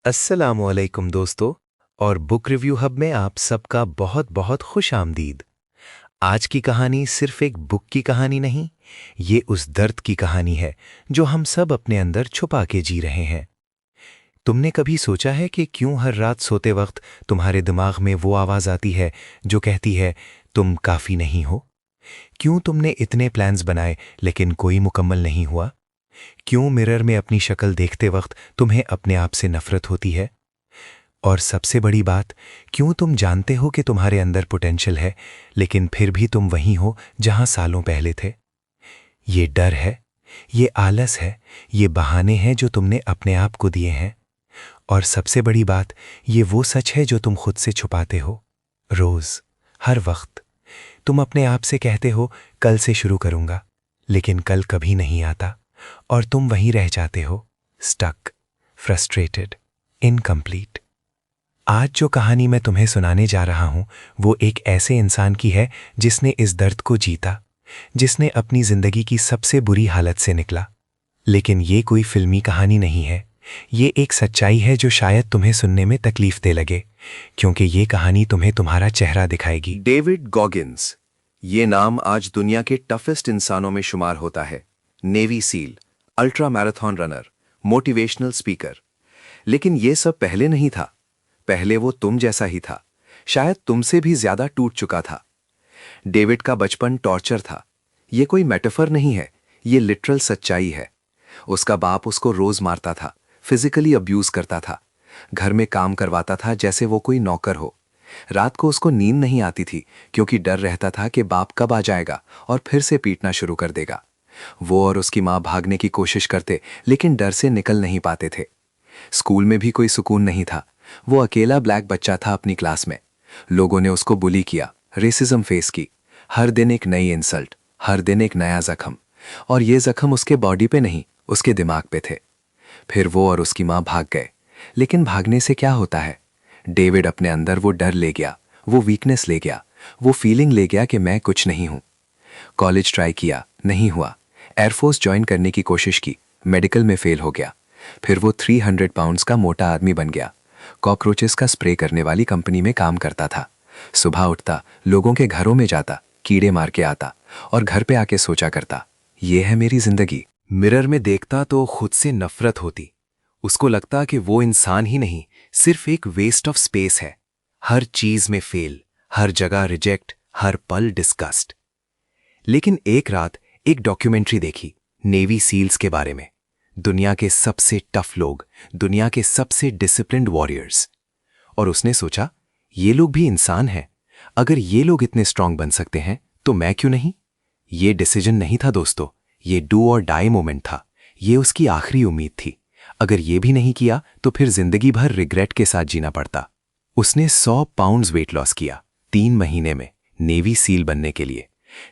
अस्सलामुअलैकुम दोस्तों और बुक रिव्यू हब में आप सबका बहुत बहुत खुश आमदीद। आज की कहानी सिर्फ एक बुक की कहानी नहीं, ये उस दर्द की कहानी है जो हम सब अपने अंदर छुपा के जी रहे हैं। तुमने कभी सोचा है कि क्यों हर रात सोते वक्त तुम्हारे दिमाग में वो आवाज़ आती है जो कहती है तुम काफ़ी नहीं हो? क्यों तुमने इतने प्लान्स बनाए लेकिन कोई मुकम्मल नहीं हुआ? क्यों मिरर में अपनी शक्ल देखते वक्त तुम्हें अपने आप से नफरत होती है? और सबसे बड़ी बात, क्यों तुम जानते हो कि तुम्हारे अंदर पोटेंशियल है लेकिन फिर भी तुम वहीं हो जहां सालों पहले थे? ये डर है, ये आलस है, ये बहाने हैं जो तुमने अपने आप को दिए हैं। और सबसे बड़ी बात, ये वो सच है जो तुम खुद से छुपाते हो। रोज, हर वक्त तुम अपने आप से कहते हो कल से शुरू करूंगा, लेकिन कल कभी नहीं आता और तुम वहीं रह जाते हो, स्टक, फ्रस्ट्रेटेड, इनकम्प्लीट। आज जो कहानी मैं तुम्हें सुनाने जा रहा हूं वो एक ऐसे इंसान की है जिसने इस दर्द को जीता, जिसने अपनी जिंदगी की सबसे बुरी हालत से निकला। लेकिन ये कोई फिल्मी कहानी नहीं है, ये एक सच्चाई है जो शायद तुम्हें सुनने में तकलीफ दे लगे, क्योंकि ये कहानी तुम्हें तुम्हारा चेहरा दिखाएगी। डेविड गॉगिन्स, ये नाम आज दुनिया के टफेस्ट इंसानों में शुमार होता है। Navy seal, ultra marathon runner, motivational speaker. लेकिन ये सब पहले नहीं था। पहले वो तुम जैसा ही था, शायद तुमसे भी ज्यादा टूट चुका था। डेविड का बचपन टॉर्चर था। ये कोई मेटाफर नहीं है, ये लिटरल सच्चाई है। उसका बाप उसको रोज मारता था, फिजिकली अब्यूज करता था, घर में काम करवाता था जैसे वो कोई नौकर हो। रात को उसको नींद नहीं आती थी क्योंकि डर रहता था कि बाप कब आ जाएगा और फिर से पीटना शुरू कर देगा। वो और उसकी माँ भागने की कोशिश करते लेकिन डर से निकल नहीं पाते थे। स्कूल में भी कोई सुकून नहीं था। वो अकेला ब्लैक बच्चा था अपनी क्लास में। लोगों ने उसको बुली किया, रेसिज्म फेस की। हर दिन एक नई इंसल्ट, हर दिन एक नया जख्म। और ये जख्म उसके बॉडी पे नहीं, उसके दिमाग पे थे। फिर वो और उसकी माँ भाग गए। लेकिन भागने से क्या होता है? डेविड अपने अंदर वो डर ले गया, वो वीकनेस ले गया, वो फीलिंग ले गया कि मैं कुछ नहीं हूं। कॉलेज ट्राई किया, नहीं हुआ। एयरफोर्स ज्वाइन करने की कोशिश की, मेडिकल में फेल हो गया। फिर वो 300 पाउंड्स का मोटा आदमी बन गया। कॉकरोचेस का स्प्रे करने वाली कंपनी में काम करता था। सुबह उठता, लोगों के घरों में जाता, कीड़े मार के आता और घर पे आके सोचा करता, ये है मेरी जिंदगी। मिरर में देखता तो खुद से नफरत होती। उसको लगता कि वो इंसान ही नहीं, सिर्फ एक वेस्ट ऑफ स्पेस है। हर चीज में फेल, हर जगह रिजेक्ट, हर पल डिस्कस्ट। लेकिन एक रात एक डॉक्यूमेंट्री देखी नेवी सील्स के बारे में। दुनिया के सबसे टफ लोग, दुनिया के सबसे डिसिप्लिन्ड वॉरियर्स। और उसने सोचा, ये लोग भी इंसान हैं। अगर ये लोग इतने स्ट्रांग बन सकते हैं तो मैं क्यों नहीं? ये डिसीजन नहीं था दोस्तों, ये डू और डाई मोमेंट था। ये उसकी आखिरी उम्मीद थी। अगर ये भी नहीं किया तो फिर जिंदगी भर रिग्रेट के साथ जीना पड़ता। उसने 100 पाउंड्स वेट लॉस किया 3 महीने में, नेवी सील बनने के लिए।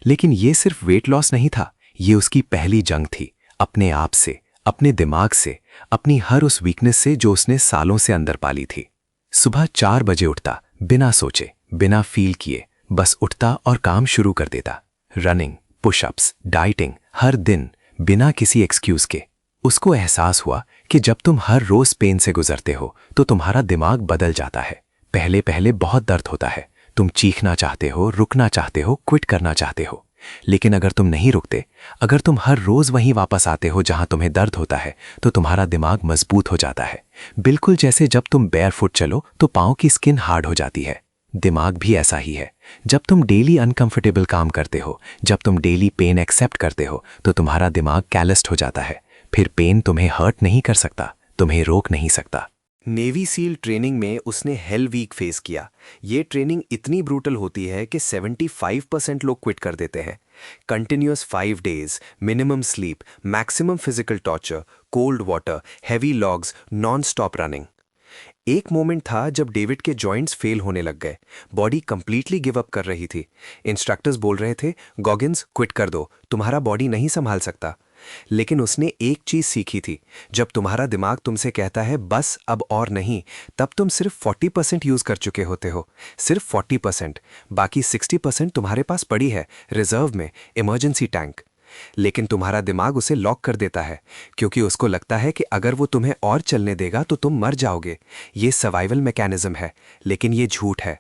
लेकिन ये सिर्फ वेट लॉस नहीं था, ये उसकी पहली जंग थी, अपने आप से, अपने दिमाग से, अपनी हर उस वीकनेस से जो उसने सालों से अंदर पाली थी। सुबह 4 बजे उठता, बिना सोचे, बिना फील किए, बस उठता और काम शुरू कर देता। रनिंग, पुशअप्स, डाइटिंग, हर दिन, बिना किसी एक्सक्यूज के। उसको एहसास हुआ कि जब तुम हर रोज पेन से गुजरते हो तो तुम्हारा दिमाग बदल जाता है। पहले पहले बहुत दर्द होता है, तुम चीखना चाहते हो, रुकना चाहते हो, क्विट करना चाहते हो। लेकिन अगर तुम नहीं रुकते, अगर तुम हर रोज वहीं वापस आते हो जहां तुम्हें दर्द होता है, तो तुम्हारा दिमाग मजबूत हो जाता है। बिल्कुल जैसे जब तुम बेयरफुट चलो तो पांव की स्किन हार्ड हो जाती है। दिमाग भी ऐसा ही है। जब तुम डेली अनकंफर्टेबल काम करते हो, जब तुम डेली पेन एक्सेप्ट करते हो, तो तुम्हारा दिमाग कैलस्ड हो जाता है। फिर पेन तुम्हें हर्ट नहीं कर सकता, तुम्हें रोक नहीं सकता। नेवी सील ट्रेनिंग में उसने हेल वीक फेस किया। ये ट्रेनिंग इतनी ब्रूटल होती है कि 75% लोग क्विट कर देते हैं। Continuous 5 days, minimum sleep, maximum physical torture, cold water, heavy logs, non stop running. एक मोमेंट था जब डेविड के जॉइंट्स फेल होने लग गए, बॉडी कंप्लीटली गिव अप कर रही थी। इंस्ट्रक्टर्स बोल रहे थे, गॉगिन्स क्विट कर दो, तुम्हारा बॉडी नहीं संभाल सकता। लेकिन उसने एक चीज सीखी थी, जब तुम्हारा दिमाग तुमसे कहता है बस अब और नहीं, तब तुम सिर्फ 40% यूज कर चुके होते हो। सिर्फ 40%, बाकी 60% तुम्हारे पास पड़ी है रिजर्व में, इमरजेंसी टैंक। लेकिन तुम्हारा दिमाग उसे लॉक कर देता है क्योंकि उसको लगता है कि अगर वो तुम्हें और चलने देगा तो तुम मर जाओगे। ये सर्वाइवल मैकेनिज्म है, लेकिन ये झूठ है।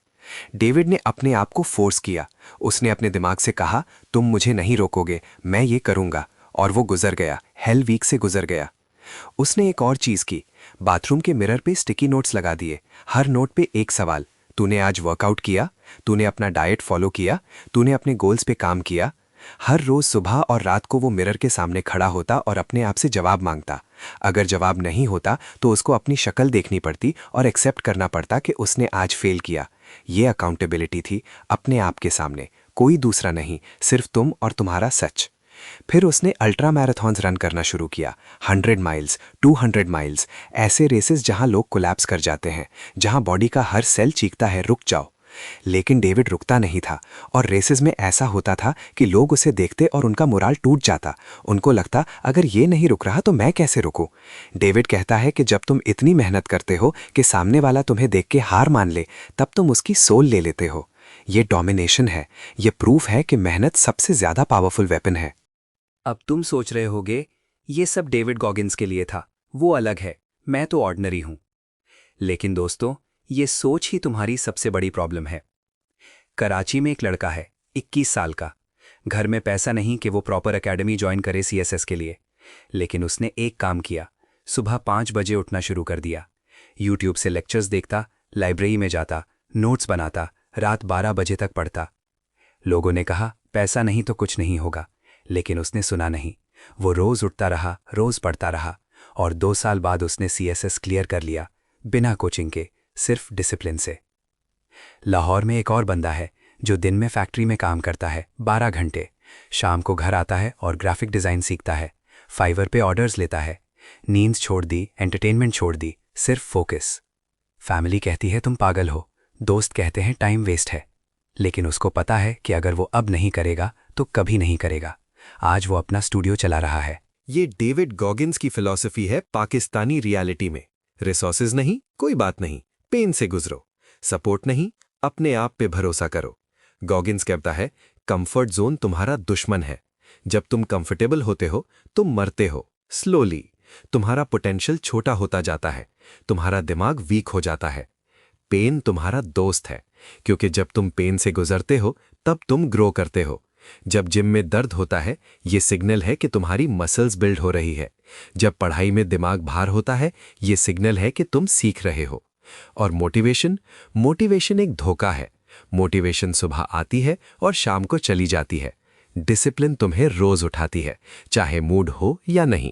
डेविड ने अपने आप को फोर्स किया। उसने अपने दिमाग से कहा, तुम मुझे नहीं रोकोगे, मैं ये करूंगा। और वो गुजर गया, हेल वीक से गुजर गया। उसने एक और चीज की, बाथरूम के मिरर पे स्टिकी नोट्स लगा दिए। हर नोट पे एक सवाल, तूने आज वर्कआउट किया? तूने अपना डाइट फॉलो किया? तूने अपने गोल्स पे काम किया? हर रोज सुबह और रात को वो मिरर के सामने खड़ा होता और अपने आप से जवाब मांगता। अगर जवाब नहीं होता तो उसको अपनी शक्ल देखनी पड़ती और एक्सेप्ट करना पड़ता कि उसने आज फेल किया। ये अकाउंटेबिलिटी थी, अपने आप के सामने, कोई दूसरा नहीं, सिर्फ तुम और तुम्हारा सच। फिर उसने अल्ट्रा मैराथॉन्स रन करना शुरू किया। 100 माइल्स, 200 माइल्स, ऐसे रेसेस जहां लोग कोलैप्स कर जाते हैं, जहां बॉडी का हर सेल चीखता है रुक जाओ। लेकिन डेविड रुकता नहीं था, और रेसेस में ऐसा होता था कि लोग उसे देखते और उनका मोराल टूट जाता। उनको लगता, अगर ये नहीं रुक रहा तो मैं कैसे रुकूं? डेविड कहता है कि जब तुम इतनी मेहनत करते हो कि सामने वाला तुम्हें देख के हार मान ले, तब तुम उसकी सोल ले लेते हो। ये डोमिनेशन है, ये प्रूफ है कि मेहनत सबसे ज्यादा पावरफुल वेपन है। अब तुम सोच रहे होगे, ये सब डेविड गॉगिन्स के लिए था, वो अलग है, मैं तो ऑर्डिनरी हूं। लेकिन दोस्तों, ये सोच ही तुम्हारी सबसे बड़ी प्रॉब्लम है। कराची में एक लड़का है, 21 साल का। घर में पैसा नहीं कि वो प्रॉपर एकेडमी ज्वाइन करे CSS के लिए, लेकिन उसने एक काम किया, सुबह 5 बजे उठना शुरू कर दिया। यूट्यूब से लेक्चर्स देखता, लाइब्रेरी में जाता, नोट्स बनाता, रात 12 बजे तक पढ़ता। लोगों ने कहा पैसा नहीं तो कुछ नहीं होगा, लेकिन उसने सुना नहीं। वो रोज उठता रहा, रोज पढ़ता रहा, और 2 साल बाद उसने CSS क्लियर कर लिया, बिना कोचिंग के, सिर्फ डिसिप्लिन से। लाहौर में एक और बंदा है जो दिन में फैक्ट्री में काम करता है 12 घंटे, शाम को घर आता है और ग्राफिक डिज़ाइन सीखता है, फाइवर पे ऑर्डर्स लेता है। नींद छोड़ दी, एंटरटेनमेंट छोड़ दी, सिर्फ फोकस। फैमिली कहती है तुम पागल हो, दोस्त कहते हैं टाइम वेस्ट है, लेकिन उसको पता है कि अगर वो अब नहीं करेगा तो कभी नहीं करेगा। आज वो अपना स्टूडियो चला रहा है। ये डेविड गॉगिन्स की फिलॉसफी है पाकिस्तानी रियलिटी में। रिसोर्सेज नहीं, कोई बात नहीं, पेन से गुजरो। सपोर्ट नहीं, अपने आप पे भरोसा करो। गॉगिन्स कहता है, कंफर्ट जोन तुम्हारा दुश्मन है। जब तुम कंफर्टेबल होते हो तुम मरते हो स्लोली। तुम्हारा पोटेंशियल छोटा होता जाता है, तुम्हारा दिमाग वीक हो जाता है। पेन तुम्हारा दोस्त है, क्योंकि जब तुम पेन से गुजरते हो तब तुम ग्रो करते हो। जब जिम में दर्द होता है, ये सिग्नल है कि तुम्हारी मसल्स बिल्ड हो रही है। जब पढ़ाई में दिमाग भार होता है, ये सिग्नल है कि तुम सीख रहे हो। और मोटिवेशन एक धोखा है। मोटिवेशन सुबह आती है और शाम को चली जाती है। डिसिप्लिन तुम्हें रोज उठाती है, चाहे मूड हो या नहीं।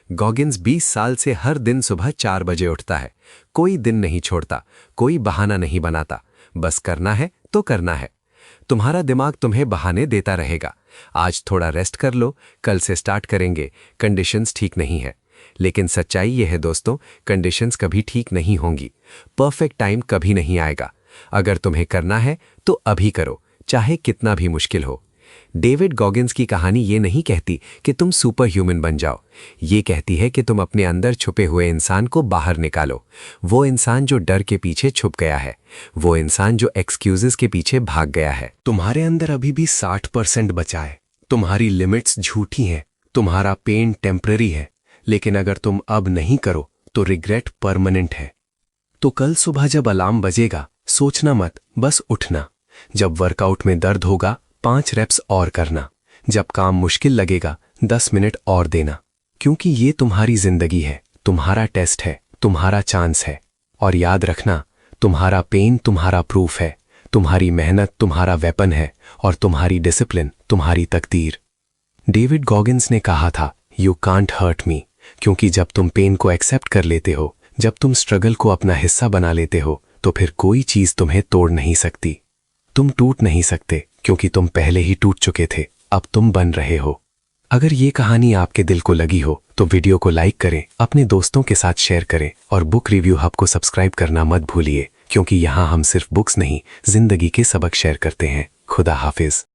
गॉगिन्स 20 साल से हर दिन सुबह 4 बजे उठता है। कोई दिन नहीं छोड़ता, कोई बहाना नहीं बनाता, बस करना है तो करना है। तुम्हारा दिमाग तुम्हें बहाने देता रहेगा, आज थोड़ा रेस्ट कर लो, कल से स्टार्ट करेंगे, कंडीशंस ठीक नहीं है। लेकिन सच्चाई यह है दोस्तों, कंडीशंस कभी ठीक नहीं होंगी, परफेक्ट टाइम कभी नहीं आएगा। अगर तुम्हें करना है तो अभी करो, चाहे कितना भी मुश्किल हो। डेविड गॉगिन्स की कहानी ये नहीं कहती कि तुम सुपर ह्यूमन बन जाओ, ये कहती है कि तुम अपने अंदर छुपे हुए इंसान को बाहर निकालो। वो इंसान जो डर के पीछे छुप गया है, वो इंसान जो एक्सक्यूजेस के पीछे भाग गया है। तुम्हारे अंदर अभी भी 60% बचा है। तुम्हारी लिमिट्स झूठी हैं, तुम्हारा पेन टेम्पररी है, लेकिन अगर तुम अब नहीं करो तो रिग्रेट परमानेंट है। तो कल सुबह जब अलार्म बजेगा, सोचना मत, बस उठना। जब वर्कआउट में दर्द होगा, 5 रेप्स और करना। जब काम मुश्किल लगेगा, 10 मिनट और देना, क्योंकि ये तुम्हारी जिंदगी है, तुम्हारा टेस्ट है, तुम्हारा चांस है। और याद रखना, तुम्हारा पेन तुम्हारा प्रूफ है, तुम्हारी मेहनत तुम्हारा वेपन है, और तुम्हारी डिसिप्लिन तुम्हारी तकदीर। डेविड गॉगिन्स ने कहा था, यू कांट हर्ट मी, क्योंकि जब तुम पेन को एक्सेप्ट कर लेते हो, जब तुम स्ट्रगल को अपना हिस्सा बना लेते हो, तो फिर कोई चीज तुम्हें तोड़ नहीं सकती। तुम टूट नहीं सकते, क्योंकि तुम पहले ही टूट चुके थे, अब तुम बन रहे हो। अगर ये कहानी आपके दिल को लगी हो तो वीडियो को लाइक करें, अपने दोस्तों के साथ शेयर करें, और बुक रिव्यू हब को सब्सक्राइब करना मत भूलिए, क्योंकि यहाँ हम सिर्फ बुक्स नहीं, जिंदगी के सबक शेयर करते हैं। खुदा हाफिज।